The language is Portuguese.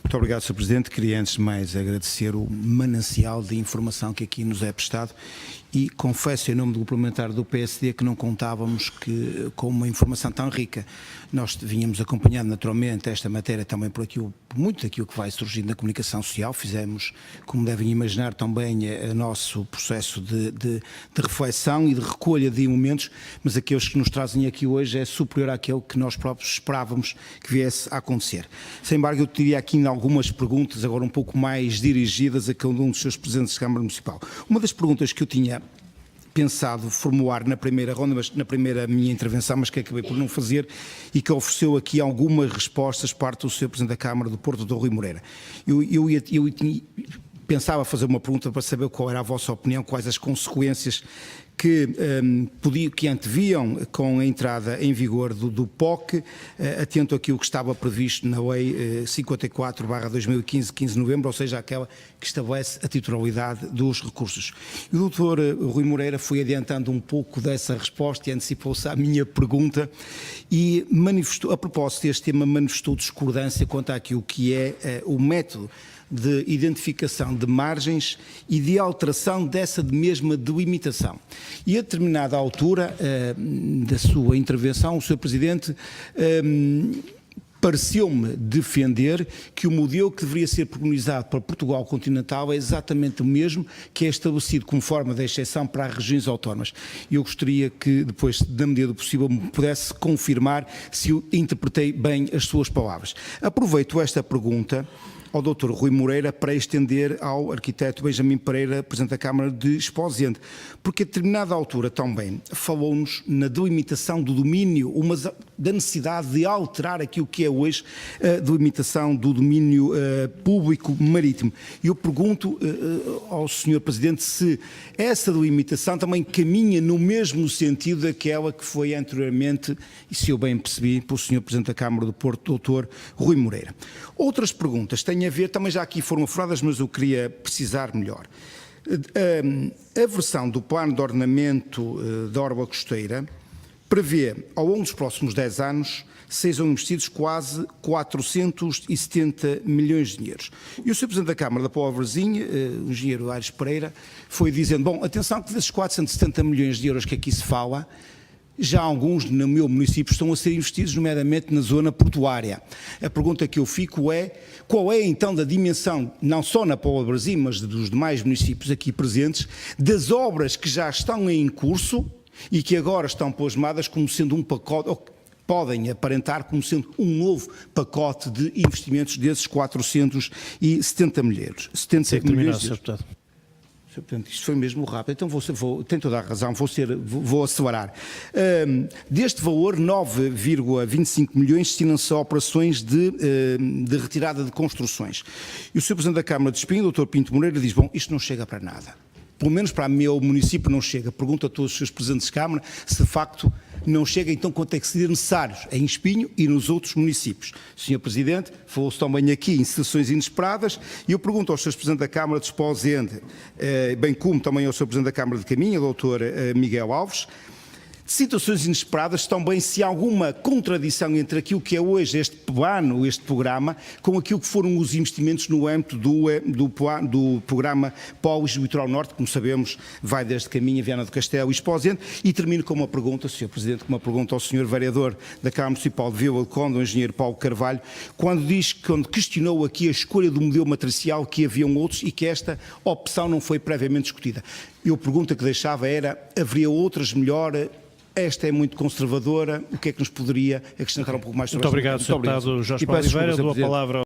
Muito obrigado, Sr. Presidente. Queria antes de mais agradecer o manancial de informação que aqui nos é prestado e confesso em nome do parlamentar do PSD que não contávamos com uma informação tão rica. Nós vínhamos acompanhando naturalmente esta matéria também por muito daquilo que vai surgindo na comunicação social. Fizemos, como devem imaginar, também o nosso processo de reflexão e de recolha de momentos, mas aqueles que nos trazem aqui hoje é superior àquele que nós próprios esperávamos que viesse a acontecer. Sem embargo, eu teria aqui algumas perguntas, agora um pouco mais dirigidas a cada um dos seus presidentes de Câmara Municipal. Uma das perguntas que eu tinha pensado formular na primeira ronda, mas na primeira minha intervenção, mas que acabei por não fazer e que ofereceu aqui algumas respostas parte do Sr. Presidente da Câmara do Porto, Dr. Rui Moreira. Pensava fazer uma pergunta para saber qual era a vossa opinião, quais as consequências que anteviam com a entrada em vigor do POC, atento àquilo que estava previsto na Lei 54/2015, 15 de novembro, ou seja, aquela que estabelece a titularidade dos recursos. E o Dr. Rui Moreira foi adiantando um pouco dessa resposta e antecipou-se à minha pergunta e manifestou, a propósito deste tema, manifestou discordância quanto àquilo que é o método de identificação de margens e de alteração dessa mesma delimitação. E a determinada altura da sua intervenção, o Sr. Presidente pareceu-me defender que o modelo que deveria ser preconizado para Portugal continental é exatamente o mesmo que é estabelecido como forma de exceção para as regiões autónomas. Eu gostaria que depois, na medida do possível, me pudesse confirmar se eu interpretei bem as suas palavras. Aproveito esta pergunta ao Dr. Rui Moreira para estender ao arquiteto Benjamin Pereira, Presidente da Câmara de Esposende, porque a determinada altura também falou-nos na delimitação do domínio, da necessidade de alterar aquilo que é hoje a delimitação do domínio público marítimo. E eu pergunto ao Sr. Presidente se essa delimitação também caminha no mesmo sentido daquela que foi anteriormente, e se eu bem percebi, pelo Sr. Presidente da Câmara do Porto, Dr. Rui Moreira. Outras perguntas têm a ver, também já aqui foram afloradas, mas eu queria precisar melhor. A versão do plano de ordenamento da orla costeira prevê, ao longo dos próximos 10 anos, sejam investidos quase 470 milhões de dinheiros. E o Sr. Presidente da Câmara da Póvoa de Varzim, o engenheiro Aires Pereira, foi dizendo, bom, atenção que desses 470 milhões de euros que aqui se fala, já alguns no meu município estão a ser investidos, nomeadamente na zona portuária. A pergunta que eu fico é, qual é então da dimensão, não só na Póvoa de Varzim, mas dos demais municípios aqui presentes, das obras que já estão em curso e que agora estão plasmadas como sendo um pacote, ou podem aparentar como sendo um novo pacote de investimentos desses 470 milhões. 70 milhões de euros. Portanto, isto foi mesmo rápido, então tem toda a razão, vou acelerar. Deste valor, 9,25 milhões destinam-se a operações de retirada de construções. E o Sr. Presidente da Câmara de Espinho, o Dr. Pinto Moreira, diz, bom, isto não chega para nada. Pelo menos para o meu município não chega. Pergunto a todos os seus presidentes de Câmara se de facto não chega, então quanto é que seria necessário em Espinho e nos outros municípios. Sr. Presidente, falou-se também aqui em situações inesperadas e eu pergunto aos seus presidentes da Câmara de Esposende, bem como também ao Sr. Presidente da Câmara de Caminha, Dr. Miguel Alves, situações inesperadas também se há alguma contradição entre aquilo que é hoje este plano, este programa, com aquilo que foram os investimentos no âmbito do programa Polos do Litoral Norte, como sabemos, vai desde Caminha, Viana do Castelo e Esposende, e termino com uma pergunta, Sr. Presidente, com uma pergunta ao Sr. Vereador da Câmara Municipal de Vila de Conde, o engenheiro Paulo Carvalho, quando questionou aqui a escolha do modelo matricial, que haviam outros e que esta opção não foi previamente discutida. Eu a pergunta que deixava era, haveria outras melhor? Esta é muito conservadora, o que é que nos poderia acrescentar um pouco mais sobre Muito obrigado, Sr. Deputado Jorge Paulo Oliveira. Dou a palavra